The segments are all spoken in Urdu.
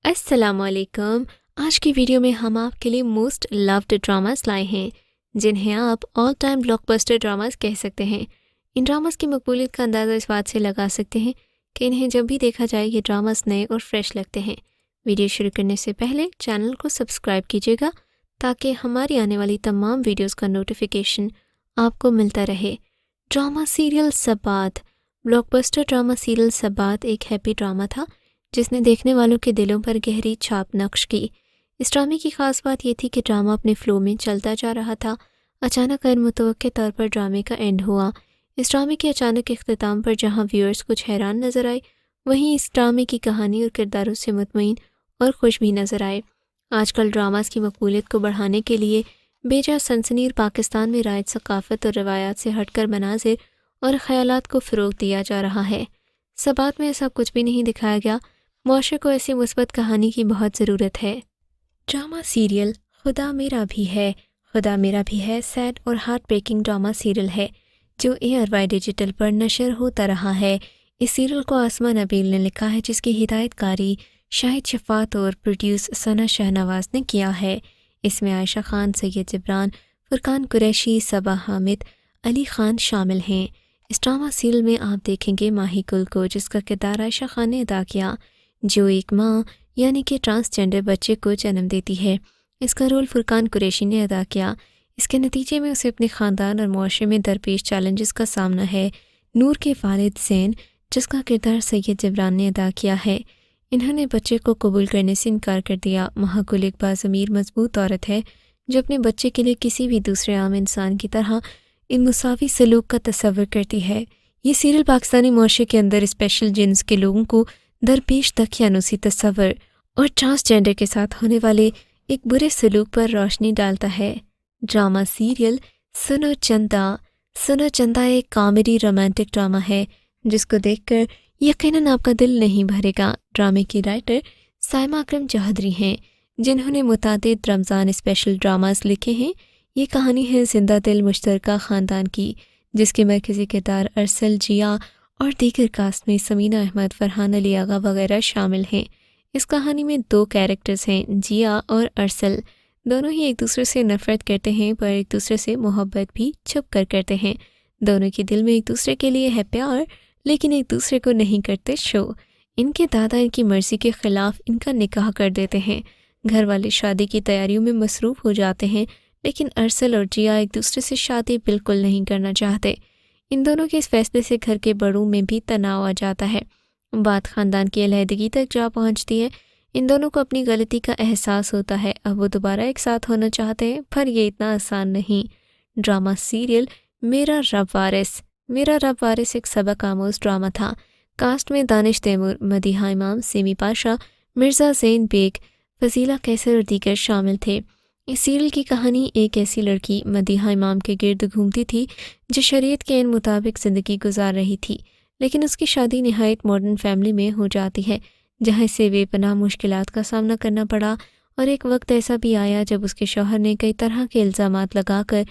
السلام علیکم۔ آج کی ویڈیو میں ہم آپ کے لیے موسٹ لوڈ ڈراماز لائے ہیں جنہیں آپ all time block buster dramas کہہ سکتے ہیں۔ ان ڈراماز کی مقبولیت کا اندازہ اس بات سے لگا سکتے ہیں کہ انہیں جب بھی دیکھا جائے یہ ڈراماز نئے اور فریش لگتے ہیں۔ ویڈیو شروع کرنے سے پہلے چینل کو سبسکرائب کیجیے گا تاکہ ہماری آنے والی تمام ویڈیوز کا نوٹیفیکیشن آپ کو ملتا رہے۔ Drama serial Sabaat. Blockbuster drama serial Sabaat ایک ہیپی ڈرامہ تھا جس نے دیکھنے والوں کے دلوں پر گہری چھاپ نقش کی۔ اس ڈرامے کی خاص بات یہ تھی کہ ڈرامہ اپنے فلو میں چلتا جا رہا تھا۔ اچانک غیر متوقع طور پر ڈرامے کا اینڈ ہوا۔ اس ڈرامے کے اچانک اختتام پر جہاں ویورز کچھ حیران نظر آئے، وہیں اس ڈرامے کی کہانی اور کرداروں سے مطمئن اور خوش بھی نظر آئے۔ آج کل ڈراماز کی مقبولیت کو بڑھانے کے لیے بیجا سنسنی اور پاکستان میں رائج ثقافت اور روایات سے ہٹ کر مناظر اور خیالات کو فروغ دیا جا رہا ہے۔ سبات میں ایسا کچھ بھی نہیں دکھایا گیا۔ معاشرے کو ایسی مثبت کہانی کی بہت ضرورت ہے۔ ڈرامہ سیریل خدا میرا بھی ہے۔ خدا میرا بھی ہے سیڈ اور ہارٹ بریکنگ ڈرامہ سیریل ہے جو ARY ڈیجیٹل پر نشر ہوتا رہا ہے۔ اس سیریل کو آسما نبیل نے لکھا ہے جس کی ہدایت کاری شاہد شفاعت اور پروڈیوس ثنا شہنواز نے کیا ہے۔ اس میں عائشہ خان، سید جبران، فرقان قریشی، صبا حامد، علی خان شامل ہیں۔ اس ڈرامہ سیریل میں آپ دیکھیں گے ماہی گل کو جس کا کردار عائشہ خان نے ادا کیا، جو ایک ماں یعنی کہ ٹرانسجینڈر بچے کو جنم دیتی ہے۔ اس کا رول فرقان قریشی نے ادا کیا۔ اس کے نتیجے میں اسے اپنے خاندان اور معاشرے میں درپیش چیلنجز کا سامنا ہے۔ نور کے والد زین جس کا کردار سید جبران نے ادا کیا ہے، انہوں نے بچے کو قبول کرنے سے انکار کر دیا۔ ماہ گل ایک باضمیر مضبوط عورت ہے جو اپنے بچے کے لیے کسی بھی دوسرے عام انسان کی طرح ان مساوی سلوک کا تصور کرتی ہے۔ یہ سیریل پاکستانی معاشرے کے اندر اسپیشل جنس کے لوگوں کو درپیش دقیانوسی تصور اور ٹرانسجینڈر کے ساتھ ہونے والے ایک برے سلوک پر روشنی ڈالتا ہے۔ ڈرامہ سیریل سنو چندا۔ سنو چندا ایک کامیڈی رومانٹک ڈرامہ ہے جس کو دیکھ کر یقیناً آپ کا دل نہیں بھرے گا۔ ڈرامے کی رائٹر سائمہ اکرم چودھری ہیں جنہوں نے متعدد رمضان اسپیشل ڈراماز لکھے ہیں۔ یہ کہانی ہے زندہ دل مشترکہ خاندان کی جس کے مرکزی کردار ارسل، جیا اور دیگر کاسٹ میں سمینہ احمد، فرحان علی آغا وغیرہ شامل ہیں۔ اس کہانی میں دو کیریکٹرز ہیں، جیا اور ارسل۔ دونوں ہی ایک دوسرے سے نفرت کرتے ہیں پر ایک دوسرے سے محبت بھی چھپ کر کرتے ہیں۔ دونوں کے دل میں ایک دوسرے کے لیے ہے پیار لیکن ایک دوسرے کو نہیں کرتے شو۔ ان کے دادا ان کی مرضی کے خلاف ان کا نکاح کر دیتے ہیں۔ گھر والے شادی کی تیاریوں میں مصروف ہو جاتے ہیں لیکن ارسل اور جیا ایک دوسرے سے شادی بالکل نہیں کرنا چاہتے۔ ان دونوں کے اس فیصلے سے گھر کے بڑوں میں بھی تناؤ آ جاتا ہے۔ بات خاندان کی علیحدگی تک جا پہنچتی ہے۔ ان دونوں کو اپنی غلطی کا احساس ہوتا ہے۔ اب وہ دوبارہ ایک ساتھ ہونا چاہتے ہیں پر یہ اتنا آسان نہیں۔ ڈرامہ سیریل میرا رب وارث۔ میرا رب وارث ایک سبق آموز ڈرامہ تھا۔ کاسٹ میں دانش تیمور، مدیحہ امام، سیمی پاشا، مرزا زین بیگ، فضیلہ قیصر اور دیگر شامل تھے۔ اس سیریل کی کہانی ایک ایسی لڑکی مدیحہ امام کے گرد گھومتی تھی جو شریعت کے عین مطابق زندگی گزار رہی تھی، لیکن اس کی شادی نہایت ماڈرن فیملی میں ہو جاتی ہے جہاں اسے بے پناہ مشکلات کا سامنا کرنا پڑا، اور ایک وقت ایسا بھی آیا جب اس کے شوہر نے کئی طرح کے الزامات لگا کر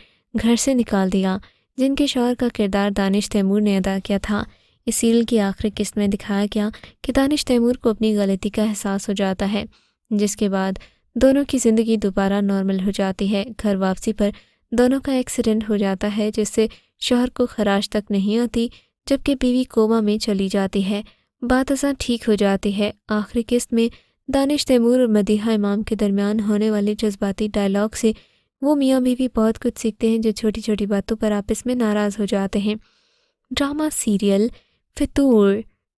گھر سے نکال دیا جن کے شوہر کا کردار دانش تیمور نے ادا کیا تھا۔ اس سیریل کی آخری قسط میں دکھایا گیا کہ دانش تیمور کو اپنی غلطی کا احساس ہو جاتا ہے جس کے بعد دونوں کی زندگی دوبارہ نارمل ہو جاتی ہے۔ گھر واپسی پر دونوں کا ایکسیڈنٹ ہو جاتا ہے جس سے شوہر کو خراش تک نہیں آتی جبکہ بیوی کوما میں چلی جاتی ہے۔ بات ازاں ٹھیک ہو جاتی ہے۔ آخری قسط میں دانش تیمور اور مدیحہ امام کے درمیان ہونے والے جذباتی ڈائلاگ سے وہ میاں بیوی بہت کچھ سیکھتے ہیں جو چھوٹی چھوٹی باتوں پر آپس میں ناراض ہو جاتے ہیں۔ Drama serial Fitoor.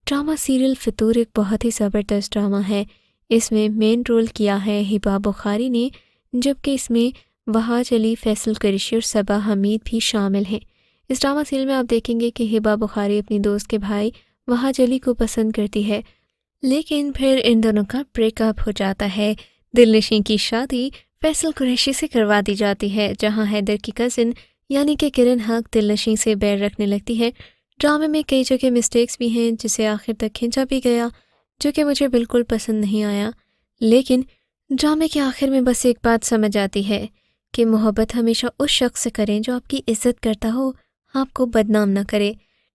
Drama serial Fitoor ایک بہت ہی زبردست ڈرامہ ہے۔ اس میں مین رول کیا ہے ہبا بخاری نے، جبکہ اس میں وہاج علی، فیصل قریشی اور صبا حمید بھی شامل ہیں۔ اس ڈرامہ سیریل میں آپ دیکھیں گے کہ ہبا بخاری اپنی دوست کے بھائی وہاج علی کو پسند کرتی ہے لیکن پھر ان دونوں کا بریک اپ ہو جاتا ہے۔ دل نشیں کی شادی فیصل قریشی سے کروا دی جاتی ہے جہاں حیدر کی کزن یعنی کہ کرن حق دل نشیں سے بیر رکھنے لگتی ہے۔ ڈرامے میں کئی جگہ مسٹیکس بھی ہیں جسے آخر تک کھینچا بھی گیا جو کہ مجھے بالکل پسند نہیں آیا، لیکن ڈرامے کے آخر میں بس ایک بات سمجھ آتی ہے کہ محبت ہمیشہ اس شخص سے کریں جو آپ کی عزت کرتا ہو، آپ کو بدنام نہ کرے۔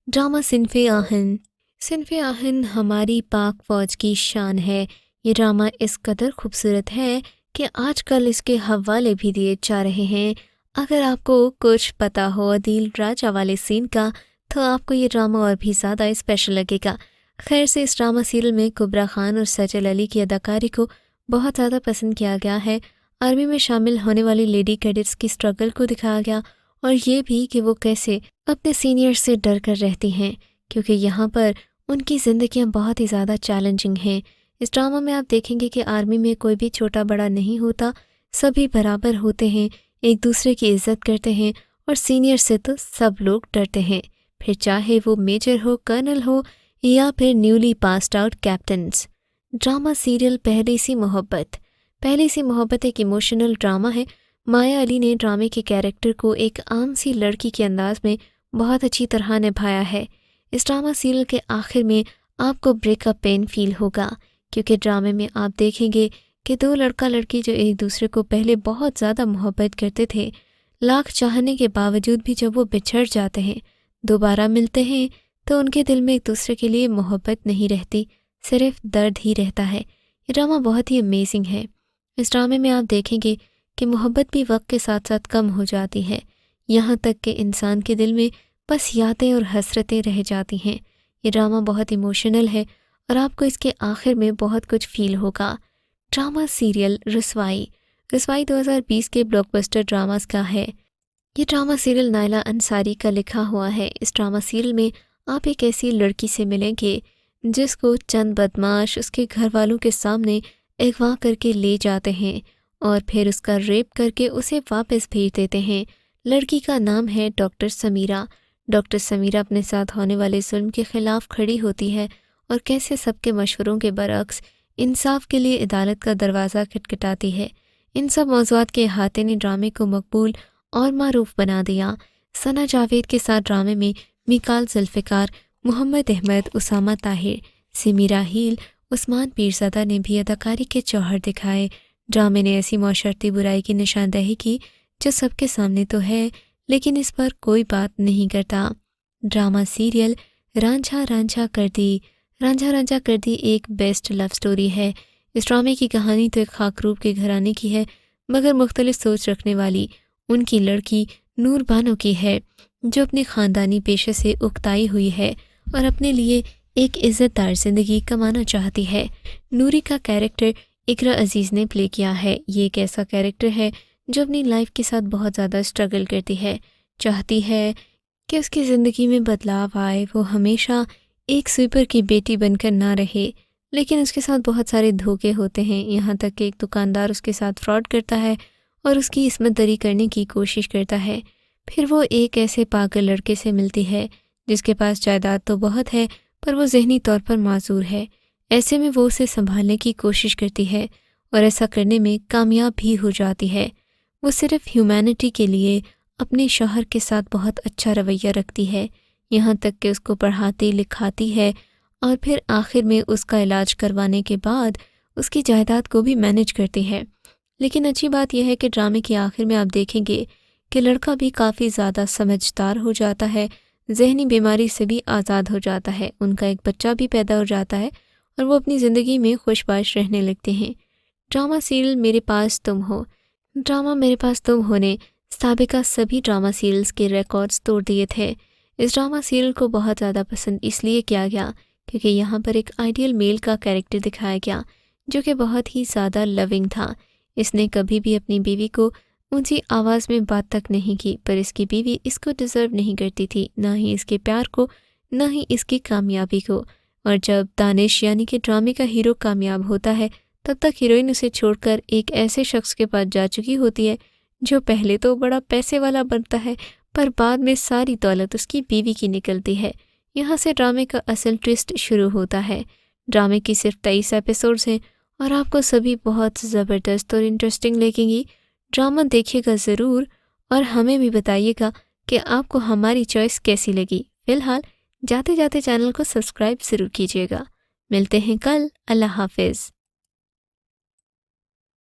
ڈرامہ صنف آہن۔ صنف آہن ہماری پاک فوج کی شان ہے۔ یہ ڈرامہ اس قدر خوبصورت ہے کہ آج کل اس کے حوالے بھی دیے جا رہے ہیں۔ اگر آپ کو کچھ پتہ ہو عدیل راجہ والے سین کا تو آپ کو یہ ڈرامہ اور بھی زیادہ اسپیشل لگے گا۔ خیر سے اس ڈرامہ سیریل میں کبرا خان اور سجل علی کی اداکاری کو بہت زیادہ پسند کیا گیا ہے۔ آرمی میں شامل ہونے والی لیڈی کیڈٹس کی سٹرگل کو دکھایا گیا، اور یہ بھی کہ وہ کیسے اپنے سینئر سے ڈر کر رہتی ہیں، کیونکہ یہاں پر ان کی زندگیاں بہت ہی زیادہ چیلنجنگ ہیں۔ اس ڈرامہ میں آپ دیکھیں گے کہ آرمی میں کوئی بھی چھوٹا بڑا نہیں ہوتا، سبھی برابر ہوتے ہیں، ایک دوسرے کی عزت کرتے ہیں، اور سینئر سے تو سب لوگ ڈرتے ہیں، پھر چاہے وہ میجر ہو، کرنل ہو، یا پھر newly passed out captains. Drama serial پہلی سی محبت۔ پہلی سی محبت ایک ایموشنل ڈرامہ ہے۔ مایا علی نے ڈرامے کے کیریکٹر کو ایک عام سی لڑکی کے انداز میں بہت اچھی طرح نبھایا ہے۔ اس ڈرامہ سیریل کے آخر میں آپ کو بریک اپ پین فیل ہوگا، کیونکہ ڈرامے میں آپ دیکھیں گے کہ دو لڑکا لڑکی جو ایک دوسرے کو پہلے بہت زیادہ محبت کرتے تھے، لاکھ چاہنے کے باوجود بھی جب وہ بچھڑ جاتے ہیں، دوبارہ ملتے ہیں، تو ان کے دل میں ایک دوسرے کے لیے محبت نہیں رہتی، صرف درد ہی رہتا ہے۔ یہ ڈرامہ بہت ہی امیزنگ ہے۔ اس ڈرامے میں آپ دیکھیں گے کہ محبت بھی وقت کے ساتھ ساتھ کم ہو جاتی ہے، یہاں تک کہ انسان کے دل میں بس یادیں اور حسرتیں رہ جاتی ہیں۔ یہ ڈرامہ بہت ایموشنل ہے اور آپ کو اس کے آخر میں بہت کچھ فیل ہوگا۔ ڈرامہ سیریل رسوائی۔ رسوائی 2020 کے بلاک بسٹر ڈراماز کا ہے۔ یہ ڈرامہ سیریل نائلہ انصاری کا لکھا ہوا ہے۔ اس ڈرامہ سیریل میں آپ ایک ایسی لڑکی سے ملیں گے جس کو چند بدماش اس کے گھر والوں کے سامنے اغوا کر کے لے جاتے ہیں اور پھر اس کا ریپ کر کے اسے واپس بھیج دیتے ہیں۔ لڑکی کا نام ہے ڈاکٹر سمیرہ۔ ڈاکٹر سمیرہ اپنے ساتھ ہونے والے ظلم کے خلاف کھڑی ہوتی ہے اور کیسے سب کے مشوروں کے برعکس انصاف کے لیے عدالت کا دروازہ کھٹکھٹاتی ہے۔ ان سب موضوعات کے احاطے نے ڈرامے کو مقبول اور معروف بنا دیا۔ ثنا جاوید کے ساتھ ڈرامے میں میکال ذوالفقار، محمد احمد، اسامہ طاہر، سمیرہ ہیل، عثمان پیرزادہ نے بھی اداکاری کے جوہر دکھائے۔ ڈرامے نے ایسی معاشرتی برائی کی نشاندہی کی جو سب کے سامنے تو ہے لیکن اس پر کوئی بات نہیں کرتا۔ ڈرامہ سیریل رانجھا رانجھا کر دی۔ رانجھا رانجھا کر دی ایک بیسٹ لو سٹوری ہے۔ اس ڈرامے کی کہانی تو ایک خاکروب کے گھرانے کی ہے، مگر مختلف سوچ رکھنے والی ان کی لڑکی نور بانو کی ہے، جو اپنے خاندانی پیشے سے اکتائی ہوئی ہے اور اپنے لیے ایک عزت دار زندگی کمانا چاہتی ہے۔ نوری کا کیریکٹر اقرا عزیز نے پلے کیا ہے۔ یہ ایک ایسا کیریکٹر ہے جو اپنی لائف کے ساتھ بہت زیادہ اسٹرگل کرتی ہے، چاہتی ہے کہ اس کی زندگی میں بدلاؤ آئے، وہ ہمیشہ ایک سویپر کی بیٹی بن کر نہ رہے، لیکن اس کے ساتھ بہت سارے دھوکے ہوتے ہیں، یہاں تک کہ ایک دکاندار اس کے ساتھ فراڈ کرتا ہے اور اس کی عصمت دری کرنے کی کوشش کرتا ہے۔ پھر وہ ایک ایسے پاگل لڑکے سے ملتی ہے جس کے پاس جائیداد تو بہت ہے پر وہ ذہنی طور پر معذور ہے۔ ایسے میں وہ اسے سنبھالنے کی کوشش کرتی ہے اور ایسا کرنے میں کامیاب بھی ہو جاتی ہے۔ وہ صرف ہیومینٹی کے لیے اپنے شوہر کے ساتھ بہت اچھا رویہ رکھتی ہے، یہاں تک کہ اس کو پڑھاتی لکھاتی ہے اور پھر آخر میں اس کا علاج کروانے کے بعد اس کی جائیداد کو بھی مینج کرتی ہے۔ لیکن اچھی بات یہ ہے کہ ڈرامے کے آخر میں آپ دیکھیں گے کہ لڑکا بھی کافی زیادہ سمجھدار ہو جاتا ہے، ذہنی بیماری سے بھی آزاد ہو جاتا ہے، ان کا ایک بچہ بھی پیدا ہو جاتا ہے اور وہ اپنی زندگی میں خوش باش رہنے لگتے ہیں۔ ڈرامہ سیریل میرے پاس تم ہو۔ ڈرامہ میرے پاس تم ہو نے سابقہ سبھی ڈرامہ سیریلز کے ریکارڈز توڑ دیے تھے۔ اس ڈرامہ سیریل کو بہت زیادہ پسند اس لیے کیا گیا کیونکہ یہاں پر ایک آئیڈیل میل کا کیریکٹر دکھایا گیا جو کہ بہت ہی زیادہ لونگ تھا۔ اس نے کبھی بھی اپنی بیوی کو اونچی آواز میں بات تک نہیں کی، پر اس کی بیوی اس کو ڈیزرو نہیں کرتی تھی، نہ ہی اس کے پیار کو، نہ ہی اس کی کامیابی کو۔ اور جب دانش یعنی کہ ڈرامے کا ہیرو کامیاب ہوتا ہے تب تک ہیروئن اسے چھوڑ کر ایک ایسے شخص کے پاس جا چکی ہوتی ہے جو پہلے تو بڑا پیسے والا بنتا ہے پر بعد میں ساری دولت اس کی بیوی کی نکلتی ہے۔ یہاں سے ڈرامے کا اصل ٹوسٹ شروع ہوتا ہے۔ ڈرامے کی صرف 23 ایپیسوڈز ہیں اور آپ کو سبھی بہت زبردست اور انٹرسٹنگ لگیں گی۔ ڈرامہ دیکھیے گا ضرور اور ہمیں بھی بتائیے گا کہ آپ کو ہماری چوائس کیسی لگی۔ فی الحال جاتے جاتے چینل کو سبسکرائب ضرور کیجیے گا۔ ملتے ہیں کل۔ اللہ حافظ۔